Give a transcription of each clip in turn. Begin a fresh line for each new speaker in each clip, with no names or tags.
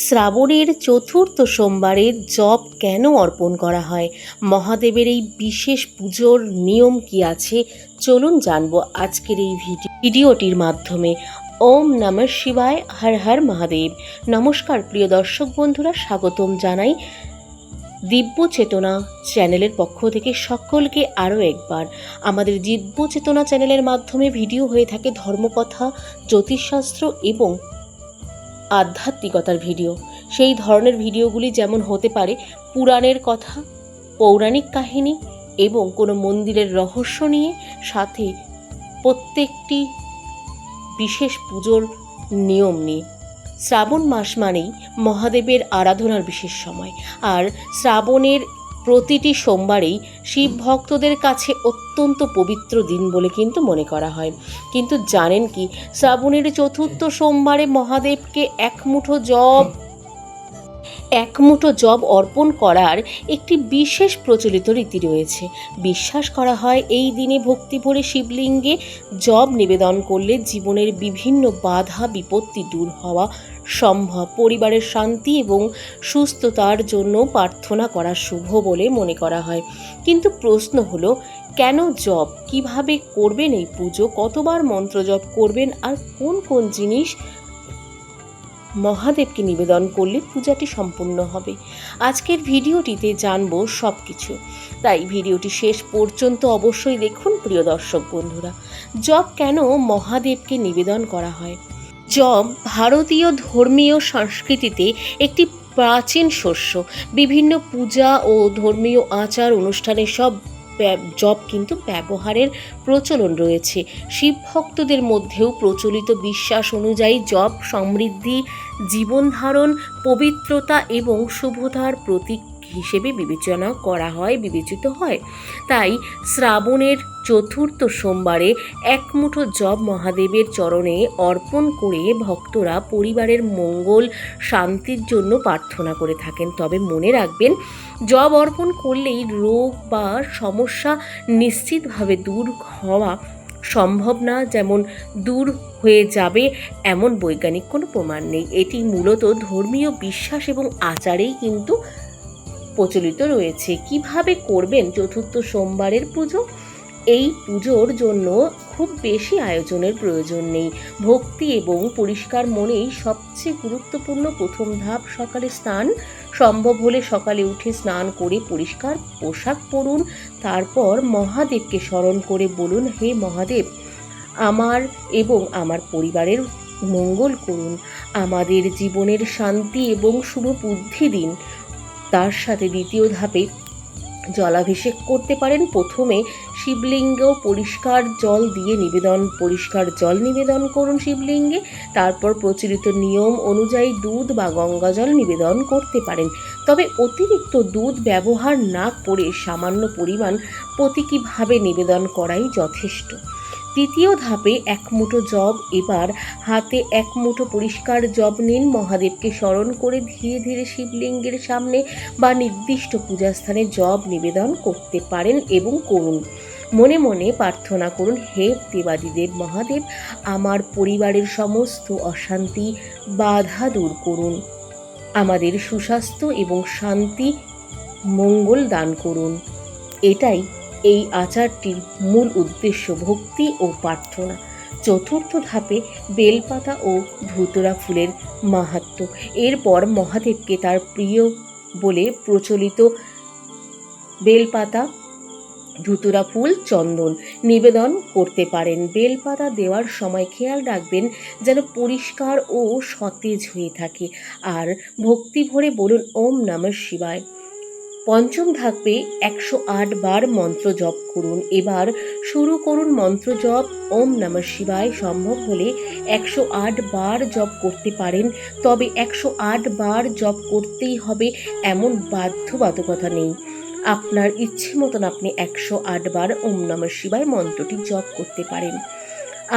শ্রাবণের চতুর্থ সোমবারে জপ কেন অর্পণ করা হয়? মহাদেবের এই বিশেষ পুজোর নিয়ম কি আছে? চলুন জানবো আজকের এই ভিডিওটির মাধ্যমে। ওম নমঃ শিবায়, হর হর মহাদেব। নমস্কার প্রিয় দর্শক বন্ধুরা, স্বাগতম জানাই দিব্য চেতনা চ্যানেলের পক্ষ থেকে সকলকে আরও একবার। আমাদের দিব্য চেতনা চ্যানেলের মাধ্যমে ভিডিও হয়ে থাকে ধর্মকথা, জ্যোতিষশাস্ত্র এবং আধ্যাত্মিকতার ভিডিও। সেই ধরনের ভিডিওগুলি যেমন হতে পারে পুরাণের কথা, পৌরাণিক কাহিনী এবং কোনো মন্দিরের রহস্য নিয়ে, সাথে প্রত্যেকটি বিশেষ পুজোর নিয়ম নিয়ে। শ্রাবণ মাস মানেই মহাদেবের আরাধনার বিশেষ সময়, আর শ্রাবণের প্রতিটি সোমবারেই শিব ভক্তদের কাছে অত্যন্ত পবিত্র দিন বলে কিন্তু মনে করা হয়। কিন্তু জানেন কি, শ্রাবণের চতুর্থ সোমবারে মহাদেবকে এক মুঠো জব অর্পণ করার একটি বিশেষ প্রচলিত রীতি রয়েছে। বিশ্বাস করা হয় এই দিনে ভক্তি ভরে শিবলিঙ্গে জব নিবেদন করলে জীবনের বিভিন্ন বাধা বিপত্তি দূর হওয়া সম্ভব। পরিবারের শান্তি এবং সুস্থতার জন্য প্রার্থনা করা শুভ বলে মনে করা হয়। কিন্তু প্রশ্ন হলো, কেন জব? কিভাবে করবেন এই পুজো? কতবার মন্ত্র জপ করবেন? আর কোন কোন জিনিস মহাদেবকে নিবেদন করলে পূজাটি সম্পূর্ণ হবে? আজকের ভিডিওটিতে জানবো সব কিছু, তাই ভিডিওটি শেষ পর্যন্ত অবশ্যই দেখুন প্রিয় দর্শক বন্ধুরা। জব কেন মহাদেবকে নিবেদন করা হয়? জব ভারতীয় ধর্মীয় সংস্কৃতিতে একটি প্রাচীন শস্য। বিভিন্ন পূজা ও ধর্মীয় আচার অনুষ্ঠানে সব জব কিন্তু ব্যবহারের প্রচলন রয়েছে। শিব ভক্তদের মধ্যেও প্রচলিত বিশ্বাস অনুযায়ী জব সমৃদ্ধি, জীবনধারণ, পবিত্রতা এবং শুভতার প্রতীক হিসেবে বিবেচিত হয়। তাই শ্রাবণের চতুর্থ সোমবারে এক মুঠো জব মহাদেবের চরণে অর্পণ করে ভক্তরা পরিবারের মঙ্গল, শান্তির জন্য প্রার্থনা করে থাকেন। তবে মনে রাখবেন, জব অর্পণ করলেই রোগ বা সমস্যা নিশ্চিতভাবে দূর হওয়া সম্ভব না, যেমন দূর হয়ে যাবে এমন বৈজ্ঞানিক কোনো প্রমাণ নেই। এটি মূলত ধর্মীয় বিশ্বাস এবং আচারেই কিন্তু প্রচলিত রয়েছে। কিভাবে করবেন চতুর্থ সোমবারের পুজো? এই পুজোর জন্য খুব বেশি আয়োজনের প্রয়োজন নেই। ভক্তি এবং পরিষ্কার মনেই সবচেয়ে গুরুত্বপূর্ণ প্রথম ধাপ। সকালে স্নান, সম্ভব হলে সকালে উঠে স্নান করে পরিষ্কার পোশাক পরুন। তারপর মহাদেবকে স্মরণ করে বলুন, হে মহাদেব, আমার এবং আমার পরিবারের মঙ্গল করুন, আমাদের জীবনের শান্তি এবং শুভ বুদ্ধি দিন। তার সাথে দ্বিতীয় ধাপে জলাভিষেক করতে পারেন। প্রথমে শিবলিঙ্গ পরিষ্কার জল নিবেদন করুন শিবলিঙ্গে। তারপর প্রচলিত নিয়ম অনুযায়ী দুধ বা গঙ্গা জল নিবেদন করতে পারেন। তবে অতিরিক্ত দুধ ব্যবহার না করে সামান্য পরিমাণ প্রতীকীভাবে নিবেদন করাই যথেষ্ট। তৃতীয় ধাপে এক মুঠো জব। এবার হাতে এক মুঠো পরিষ্কার জব নিন। মহাদেবকে স্মরণ করে ধীরে ধীরে শিবলিঙ্গের সামনে বা নির্দিষ্ট পূজাস্থানে জব নিবেদন করতে পারেন এবং করুন। মনে মনে প্রার্থনা করুন, হে দেবাদিদেব মহাদেব, আমার পরিবারের সমস্ত অশান্তি বাধা দূর করুন, আমাদের সুস্বাস্থ্য এবং শান্তি মঙ্গল দান করুন। এটাই এই আচারটির মূল উদ্দেশ্য, ভক্তি ও প্রার্থনা। চতুর্থ ধাপে বেলপাতা ও ধুতরা ফুলের মাহাত্ম্য। এরপর মহাদেবকে তার প্রিয় বলে প্রচলিত বেলপাতা, ধুতুরা ফুল, চন্দন নিবেদন করতে পারেন। বেলপাতা দেওয়ার সময় খেয়াল রাখবেন যেন পরিষ্কার ও সতেজ হয়ে থাকে। আর ভক্তি ভরে বলুন, ওম নমঃ শিবায়। পঞ্চম ধাপে 108 বার মন্ত্র জপ করুন। এবার শুরু করুন মন্ত্র জপ। ওম নমঃ শিবায় সম্ভব হলে 108 বার জপ করতে পারেন। তবে 108 বার জপ করতেই হবে এমন বাধ্যবাধকতা নেই। আপনার ইচ্ছে মতন আপনি 108 বার ওম নমঃ শিবায় মন্ত্রটি জপ করতে পারেন।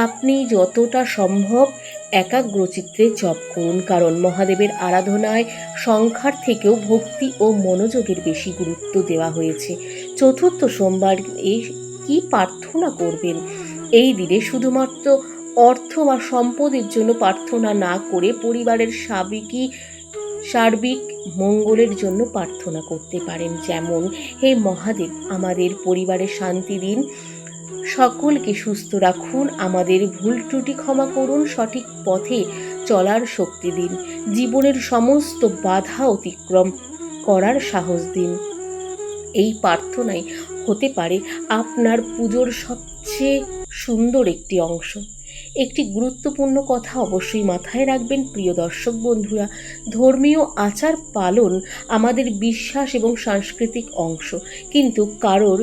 আপনি যতটা সম্ভব একাগ্রচিত্তে জপ করুন, কারণ মহাদেবের আরাধনায় সংখ্যার থেকেও ভক্তি ও মনোযোগের বেশি গুরুত্ব দেওয়া হয়েছে। চতুর্থ সোমবার কি প্রার্থনা করবেন? এই দিনে শুধুমাত্র অর্থ বা সম্পদের জন্য প্রার্থনা না করে পরিবারের সাবেকি সার্বিক মঙ্গলের জন্য প্রার্থনা করতে পারেন। যেমন, হে মহাদেব, আমাদের পরিবারে শান্তি দিন, সকলকে সুস্থ রাখুন, আমাদের ভুল ত্রুটি ক্ষমা করুন, সঠিক পথে চলার শক্তি দিন, জীবনের সমস্ত বাধা অতিক্রম করার সাহস দিন। এই প্রার্থনাই হতে পারে আপনার পুজোর সবচেয়ে সুন্দর একটি অংশ। একটি গুরুত্বপূর্ণ কথা অবশ্যই মাথায় রাখবেন প্রিয় দর্শক বন্ধুরা, ধর্মীয় আচার পালন আমাদের বিশ্বাস এবং সাংস্কৃতিক অংশ, কিন্তু কারোর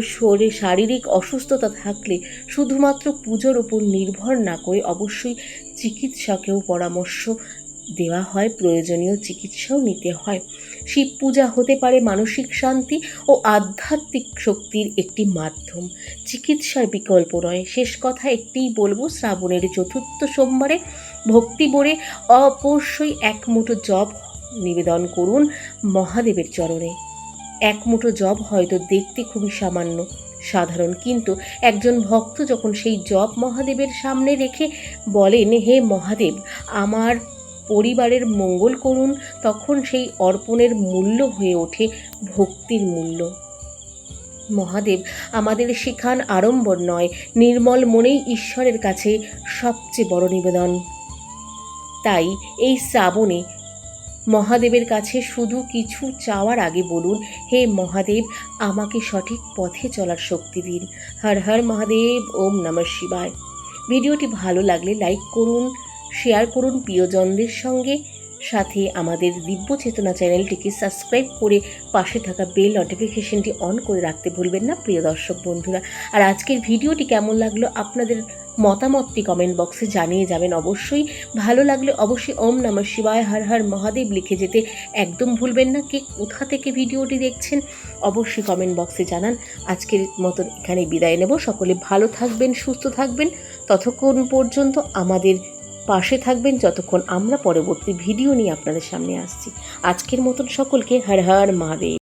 শারীরিক অসুস্থতা থাকলে শুধুমাত্র পুজোর উপর নির্ভর না করে অবশ্যই চিকিৎসকেও পরামর্শ দেওয়া হয়, প্রয়োজনীয় চিকিৎসাও নিতে হয়। শিব পূজা হতে পারে মানসিক শান্তি ও আধ্যাত্মিক শক্তির একটি মাধ্যম, চিকিৎসার বিকল্প নয়। শেষ কথা একটিই বলবো, শ্রাবণের চতুর্থ সোমবারে ভক্তি ভরে অবশ্যই এক মুঠো জব নিবেদন করুন মহাদেবের চরণে। এক মুঠো জব হয়তো দেখতে খুবই সামান্য, সাধারণ, কিন্তু একজন ভক্ত যখন সেই জব মহাদেবের সামনে রেখে বলেন, হে মহাদেব, আমার পরিবারের মঙ্গল করুন, তখন সেই অর্পণের মূল্য হয়ে ওঠে ভক্তির মূল্য। মহাদেব আমাদের শেখান আড়ম্বর নয়, নির্মল মনেই ঈশ্বরের কাছে সবচেয়ে বড় নিবেদন। তাই এই শ্রাবণে মহাদেবের কাছে শুধু কিছু চাওয়ার আগে বলুন, হে মহাদেব, আমাকে সঠিক পথে চলার শক্তি দিন। হর হর মহাদেব, ওম নমঃ শিবায়। ভিডিওটি ভালো লাগলে লাইক করুন, শেয়ার করুন প্রিয়জনদের সঙ্গে, সাথে আমাদের দিব্য চেতনা চ্যানেলটিকে সাবস্ক্রাইব করে পাশে থাকা বেল নোটিফিকেশনটি অন করে রাখতে ভুলবেন না প্রিয় দর্শক বন্ধুরা। আর আজকের ভিডিওটি কেমন লাগলো আপনাদের মতামতটি কমেন্ট বক্সে জানিয়ে যাবেন অবশ্যই। ভালো লাগলে অবশ্যই ওম নমঃ শিবায়, হর হর মহাদেব লিখে যেতে একদম ভুলবেন না। কে কোথা থেকে ভিডিওটি দেখছেন অবশ্যই কমেন্ট বক্সে জানান। আজকের মতন এখানে বিদায় নেব। সকলে ভালো থাকবেন, সুস্থ থাকবেন, ততক্ষণ পর্যন্ত আমাদের পাশে থাকবেন যতক্ষণ আমরা পরবর্তী ভিডিও নিয়ে আপনাদের সামনে আসছি। আজকের মতন সকলকে হর হর মহাদেব।